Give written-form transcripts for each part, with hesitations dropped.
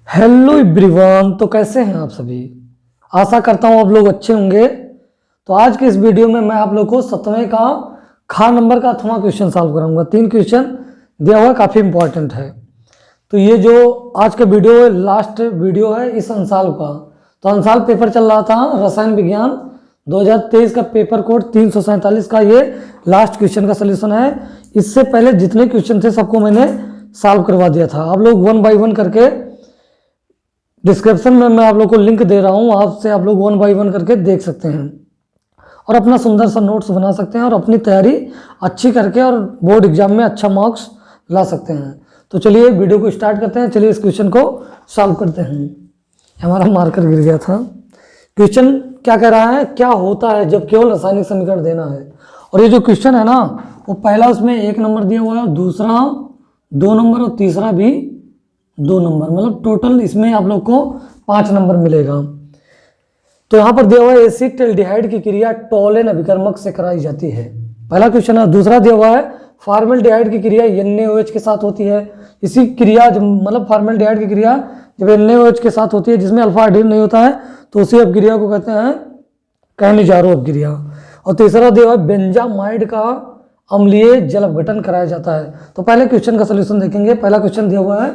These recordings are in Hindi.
Hello everyone. तो कैसे हैं आप सभी। आशा करता हूँ आप लोग अच्छे होंगे। तो आज के इस वीडियो में मैं आप लोग को 7वें का खा नंबर का 8वां क्वेश्चन सॉल्व कराऊंगा। 3 क्वेश्चन दिया हुआ काफ़ी इंपॉर्टेंट है। तो ये जो आज का वीडियो है लास्ट वीडियो है इस अंसाल का। तो अंसाल पेपर चल रहा था रसायन विज्ञान 2023 का पेपर कोड 347 का ये लास्ट क्वेश्चन का सोल्यूशन है। इससे पहले जितने क्वेश्चन थे सबको मैंने सॉल्व करवा दिया था। आप लोग 1 बाय 1 करके डिस्क्रिप्शन में मैं आप लोग को लिंक दे रहा हूँ, आपसे आप लोग 1 बाय 1 करके देख सकते हैं और अपना सुंदर सा नोट्स बना सकते हैं और अपनी तैयारी अच्छी करके और बोर्ड एग्जाम में अच्छा मार्क्स ला सकते हैं। तो चलिए वीडियो को स्टार्ट करते हैं। चलिए इस क्वेश्चन को सॉल्व करते हैं। हमारा मार्कर गिर गया था। क्वेश्चन क्या कह रहा है, क्या होता है जब केवल रासायनिक समीकरण देना है। और ये जो क्वेश्चन है ना वो पहला उसमें 1 नंबर दिया हुआ है, दूसरा 2 नंबर और तीसरा भी 2 नंबर, मतलब टोटल इसमें आप लोग को 5 नंबर मिलेगा। तो यहाँ पर दिया हुआ है एसिटाल्डिहाइड की क्रिया टोलेन अभिकर्मक से कराई जाती है। पहला क्वेश्चन है। दूसरा दिया हुआ है फॉर्मल्डिहाइड की क्रिया NaOH के साथ होती है। इसी क्रिया मतलब फॉर्मल्डिहाइड की क्रिया जब NaOH के साथ होती है जिसमें अल्फा हाइड्रोजन नहीं होता है तो उसी अपक्रिया को कहते हैं कैनिजारो अपक्रिया। और तीसरा दिया हुआ है बेंजामाइड का अम्लीय जल अपघटन कराया जाता है। तो पहले क्वेश्चन का सोल्यूशन देखेंगे। पहला क्वेश्चन दिया हुआ है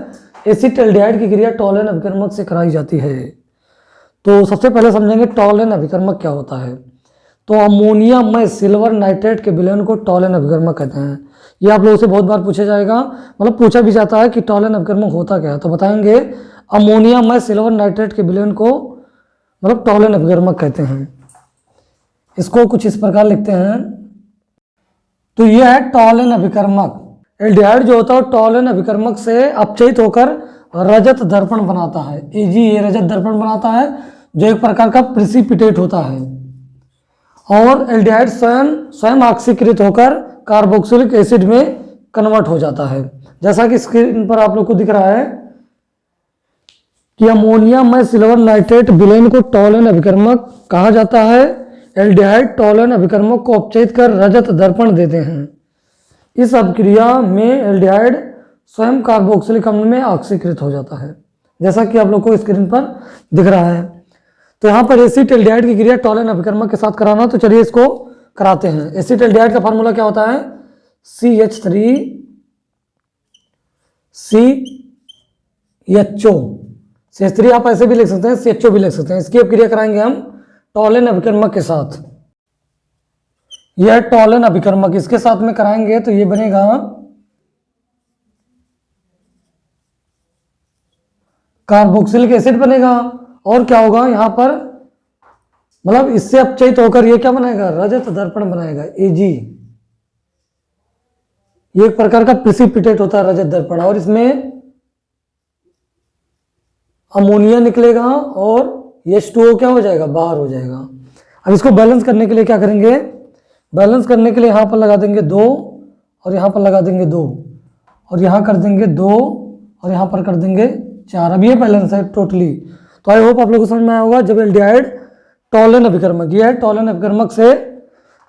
एसिटाल्डिहाइड की क्रिया टोलेन अभिकर्मक से कराई जाती है। तो सबसे पहले समझेंगे टोलेन अभिकर्मक क्या होता है। तो अमोनिया में सिल्वर नाइट्रेट के विलयन को टोलेन अभिकर्मक कहते हैं। ये आप लोगों से बहुत बार पूछा जाएगा, मतलब पूछा भी जाता है कि टोलेन अभिकर्मक होता क्या है। तो बताएंगे अमोनिया में सिल्वर नाइट्रेट के विलयन को मतलब टोलेन अभिकर्मक कहते हैं। इसको कुछ इस प्रकार लिखते हैं। तो यह है टोलेन अभिकर्मक। एल्डिहाइड जो होता है टोलेन अभिकर्मक से अपचयित होकर रजत दर्पण बनाता है। ये रजत दर्पण बनाता है जो एक प्रकार का प्रिसिपिटेट होता है। और एल्डिहाइड स्वयं ऑक्सीकृत होकर कार्बोक्सिलिक एसिड में कन्वर्ट हो जाता है। जैसा कि स्क्रीन पर आप लोग को दिख रहा है कि अमोनिया में सिल्वर नाइट्रेट विलयन को टोलेन अभिकर्मक कहा जाता है। एल्डिहाइड टोलेन अभिकर्मक को अपचयित कर रजत दर्पण देते हैं। इस अपक्रिया में एल्डिहाइड स्वयं कार्बोक्सिलिक अम्ल में ऑक्सीकृत हो जाता है, जैसा कि आप लोग को स्क्रीन पर दिख रहा है। तो यहाँ पर एसिटाल्डिहाइड की क्रिया टोलेन अभिकर्मक के साथ कराना। तो चलिए इसको कराते हैं। एसिटाल्डिहाइड का फार्मूला क्या होता है, CH3CHO। CH3 आप ऐसे भी लिख सकते हैं, CHO भी लिख सकते हैं। इसकी अपक्रिया कराएंगे हम टोलेन अभिकर्मक के साथ। यह टोलेन अभिकर्मक इसके साथ में कराएंगे तो ये बनेगा कार्बोक्सिलिक एसिड बनेगा। और क्या होगा यहाँ पर, मतलब इससे अपचयित होकर ये क्या बनाएगा, रजत दर्पण बनाएगा Ag। ये एक प्रकार का प्रिसिपिटेट होता है रजत दर्पण। और इसमें अमोनिया निकलेगा और H2O क्या हो जाएगा, बाहर हो जाएगा। अब इसको बैलेंस करने के लिए क्या करेंगे, बैलेंस करने के लिए यहाँ पर लगा देंगे 2 और यहाँ पर लगा देंगे 2 और यहाँ कर देंगे 2 और यहाँ पर कर देंगे 4। अब ये बैलेंस है टोटली। तो आई होप आप लोगों को समझ में आया होगा। जब एल्डिहाइड टोलेन अभिकर्मक, यह है टोलेन अभिकर्मक से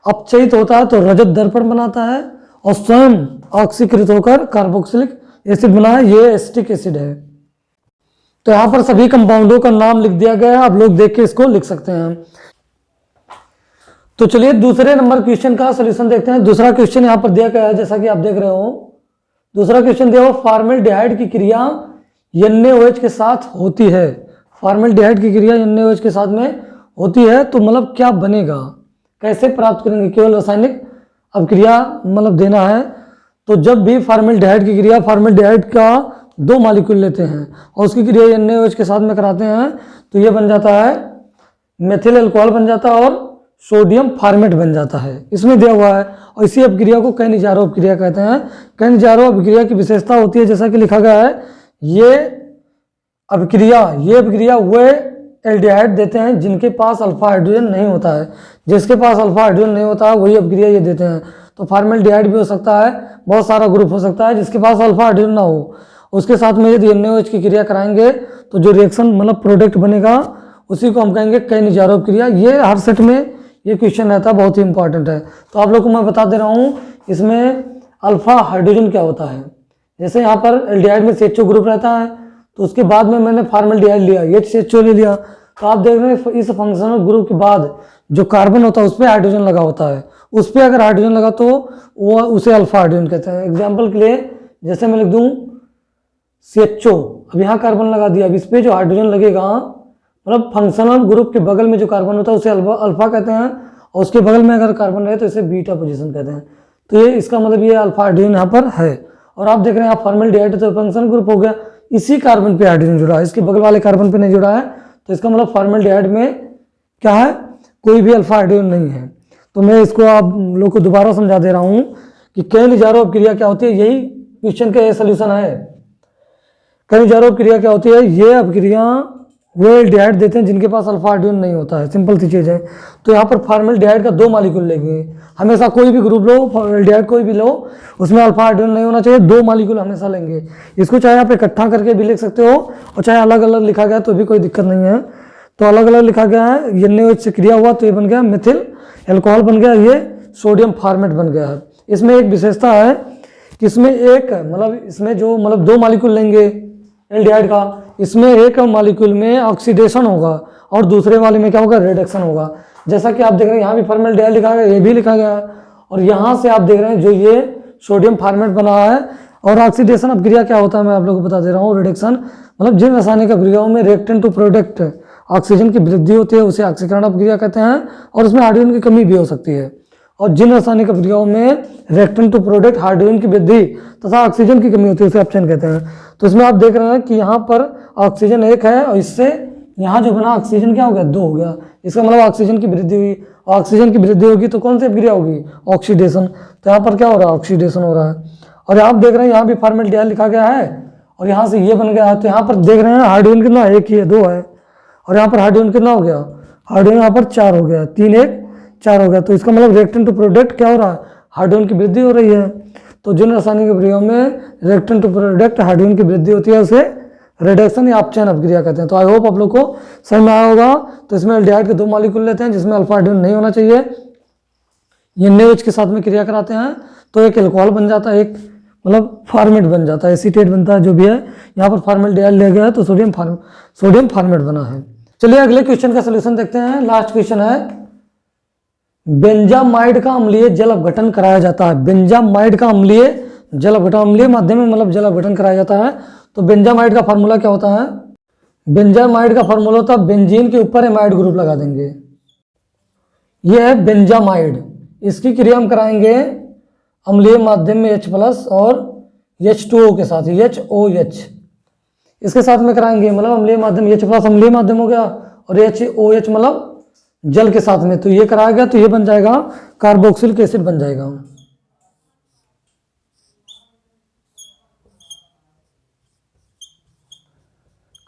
अपचयित होता है तो रजत दर्पण बनाता है और स्वयं ऑक्सीकृत होकर कार्बोक्सिलिक एसिड बना है। ये एसिटिक एसिड है। तो यहाँ पर सभी कंपाउंडों का नाम लिख दिया गया है, आप लोग देख के इसको लिख सकते हैं। तो चलिए दूसरे नंबर क्वेश्चन का सोल्यूशन देखते हैं। दूसरा क्वेश्चन यहाँ पर दिया गया है जैसा कि आप देख रहे हो। दूसरा क्वेश्चन दिया हुआ फॉर्मल्डिहाइड की क्रिया NaOH के साथ होती है। फॉर्मल्डिहाइड की क्रिया NaOH के साथ में होती है तो मतलब क्या बनेगा, कैसे प्राप्त करेंगे। केवल रासायनिक अपक्रिया मतलब देना है। तो जब भी फॉर्मल्डिहाइड की क्रिया, फॉर्मल्डिहाइड का 2 मॉलिक्यूल लेते हैं और उसकी क्रिया NaOH के साथ में कराते हैं तो ये बन जाता है मेथिल अल्कोहल बन जाता है और सोडियम फॉर्मेट बन जाता है। इसमें दिया हुआ है। और इसी अपक्रिया को कैनिजारो अपक्रिया कहते हैं। कैनिजारो अपक्रिया की विशेषता होती है जैसा कि लिखा गया है, ये अपक्रिया वे एल्डिहाइड देते हैं जिनके पास अल्फा हाइड्रोजन नहीं होता है। जिसके पास अल्फा हाइड्रोजन नहीं होता है वही अपक्रिया ये देते हैं। तो फॉर्मल्डिहाइड भी हो सकता है, बहुत सारा ग्रुप हो सकता है जिसके पास अल्फा हाइड्रोजन ना हो, उसके साथ में यदि NaOH की क्रिया कराएंगे तो जो रिएक्शन मतलब प्रोडक्ट बनेगा उसी को हम कहेंगे कैनिजारो अपक्रिया। ये हर सेट में ये क्वेश्चन रहता है, बहुत ही इंपॉर्टेंट है। तो आप लोग को मैं बता दे रहा हूँ इसमें अल्फा हाइड्रोजन क्या होता है। जैसे यहाँ पर एल्डिहाइड में CHO ग्रुप रहता है तो उसके बाद में मैंने फॉर्मल्डिहाइड लिया, HCHO ले लिया। तो आप देख रहे हैं इस फंक्शनल ग्रुप के बाद जो कार्बन होता है उस पर हाइड्रोजन लगा होता है, उस पर अगर हाइड्रोजन लगा तो वो उसे अल्फा हाइड्रोजन कहते हैं। एग्जाम्पल के लिए जैसे मैं लिख दूँ CHO, अब यहाँ कार्बन लगा दिया, अब इस पर जो हाइड्रोजन लगेगा मतलब फंक्शनल ग्रुप के बगल में जो कार्बन होता है उसे अल्फा कहते हैं, और उसके बगल में अगर कार्बन रहे तो इसे बीटा पोजीशन कहते हैं। तो ये इसका मतलब ये अल्फा हाइड्रोजन यहाँ पर है। और आप देख रहे हैं यहाँ फॉर्मल्डिहाइड तो फंक्शनल ग्रुप हो गया, इसी कार्बन पे हाइड्रोजन जुड़ा है, इसके बगल वाले कार्बन पे नहीं जुड़ा है, तो इसका मतलब फॉर्मल्डिहाइड में क्या है, कोई भी अल्फा हाइड्रोजन नहीं है। तो मैं इसको आप लोग को दोबारा समझा दे रहा हूँ कि कैनिजारो अपक्रिया क्या होती है, यही क्वेश्चन का सोल्यूशन है। कैनिजारो अपक्रिया क्या होती है, ये अपक्रिया वो एल्डिहाइड देते हैं जिनके पास अल्फा हाइड्रोजन नहीं होता है, सिंपल सी चीज़ है। तो यहाँ पर फॉर्मल्डिहाइड का 2 मॉलिक्यूल लेंगे, हमेशा कोई भी ग्रुप लो, एल्डिहाइड कोई भी लो, उसमें अल्फा हाइड्रोजन नहीं होना चाहिए, 2 मॉलिक्यूल हमेशा लेंगे। इसको चाहे आप इकट्ठा करके भी लिख सकते हो और चाहे अलग अलग लिखा गया तो भी कोई दिक्कत नहीं है। तो अलग अलग लिखा गया है, NaOH से क्रिया हुआ तो ये बन गया मिथिल एल्कोहल बन गया, ये सोडियम फॉर्मेट बन गया है। इसमें एक विशेषता है कि इसमें एक इसमें जो 2 मॉलिक्यूल लेंगे एल्डिहाइड का, इसमें एक मॉलिक्यूल में ऑक्सीडेशन होगा और दूसरे वाले में क्या होगा, रिडक्शन होगा। जैसा कि आप देख रहे हैं यहाँ भी फॉर्मल्डिहाइड लिखा गया, ये भी लिखा गया है, और यहाँ से आप देख रहे हैं जो ये सोडियम फॉर्मेट बना है। और ऑक्सीडेशन अपक्रिया क्या होता है मैं आप लोगों को बता दे रहा हूँ। रिडक्शन मतलब जिन रासायनिक अपक्रियाओं में रिएक्टेंट टू प्रोडक्ट ऑक्सीजन की वृद्धि होती है उसे ऑक्सीकरण अपक्रिया कहते हैं, और उसमें हाइड्रोजन की कमी भी हो सकती है। और जिन रासायनिक अपक्रियाओं में रिएक्टेंट टू प्रोडक्ट हाइड्रोजन की वृद्धि तथा ऑक्सीजन की कमी होती है उसे अपचयन कहते हैं। तो इसमें आप देख रहे हैं कि यहाँ पर ऑक्सीजन 1 है और इससे यहाँ जो बना ऑक्सीजन क्या हो गया, 2 हो गया। इसका मतलब ऑक्सीजन की वृद्धि हुई, ऑक्सीजन की वृद्धि होगी तो कौन सी अपक्रिया होगी, ऑक्सीडेशन। तो यहाँ पर क्या हो रहा है, ऑक्सीडेशन हो रहा है। और आप देख रहे हैं यहाँ भी फॉर्मल्डिहाइड लिखा गया है और यहाँ से ये बन गया है। तो यहाँ पर देख रहे हैं हाइड्रोजन कितना, 1 ही है, 2 है, और यहाँ पर हाइड्रोजन कितना हो गया, हाइड्रोजन यहाँ पर 4 हो गया, 3 1 4 हो गया। तो इसका मतलब रिएक्टेंट टू प्रोडक्ट क्या हो रहा है, हाइड्रोजन की वृद्धि हो रही है। तो जिन रासायनिक अपक्रियाओं में रिएक्टेंट टू प्रोडक्ट हाइड्रोजन की वृद्धि होती है उसे रिडक्शन या अपचयन अपक्रिया कहते हैं। तो आई होप आप लोग को समझ में आया होगा। तो इसमें एल्डिहाइड के 2 मॉलिक्यूल लेते हैं जिसमें अल्फा हाइड्रोजन नहीं होना चाहिए, ये NaOH के साथ में क्रिया कराते हैं तो एक एल्कोहल बन जाता है, एक फॉर्मेट बन जाता है, एसीटेट बनता है, जो भी है। यहाँ पर फॉर्मल्डिहाइड लिया गया है तो सोडियम फॉर्मेट बना है। चलिए अगले क्वेश्चन का सोल्यूशन देखते हैं। लास्ट क्वेश्चन है, बेंजामाइड का अम्लीय जल अपघटन कराया जाता है। बेंजामाइड का अम्लीय जल अपघटन, अम्लीय माध्यम में जल अपघटन कराया जाता है। तो बेंजामाइड का फार्मूला क्या होता है, बेंजामाइड का फार्मूला होता है बेंजीन के ऊपर एमाइड ग्रुप लगा देंगे, यह है बेंजामाइड। इसकी क्रिया हम कराएंगे अम्लीय माध्यम में H+ और H2O के साथ, HOH इसके साथ में कराएंगे, अम्लीय माध्यम H+ अम्लीय माध्यम हो गया और HOH जल के साथ में। तो ये कराया गया तो ये बन जाएगा कार्बोक्सिलिक एसिड बन जाएगा।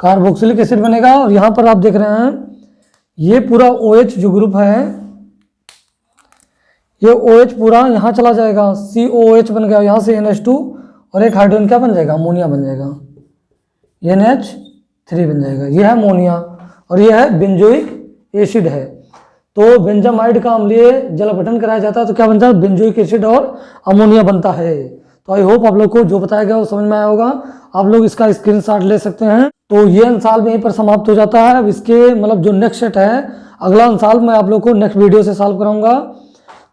कार्बोक्सिलिक एसिड बनेगा। और यहां पर आप देख रहे हैं ये पूरा OH जो ग्रुप है, ये OH पूरा यहाँ चला जाएगा, COOH बन गया, यहाँ से NH2 और एक हाइड्रोजन क्या बन जाएगा, अमोनिया बन जाएगा, NH3 बन जाएगा। यह है अमोनिया और यह है बेंजोइक एसिड है। तो बेंजामाइड का अम्लीय जल अपघटन कराया जाता है तो क्या बनता है, बेंजोइक एसिड और अमोनिया बनता है। तो आई होप आप लोग को जो बताया गया वो समझ में आया होगा। आप लोग इसका स्क्रीनशॉट ले सकते हैं। तो ये अंसाल में यहीं पर समाप्त हो जाता है। अब इसके जो नेक्स्ट सेट है, अगला अंसाल मैं आप लोग को नेक्स्ट वीडियो से सॉल्व कराऊंगा।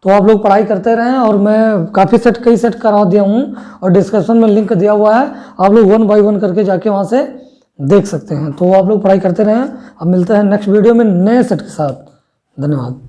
तो आप लोग पढ़ाई करते रहें और मैं कई सेट करा दिया हूँ और डिस्क्रिप्शन में लिंक दिया हुआ है, आप लोग 1 बाय 1 करके जाके वहाँ से देख सकते हैं। तो आप लोग पढ़ाई करते रहें। अब मिलते हैं नेक्स्ट वीडियो में नए सेट के साथ। धन्यवाद।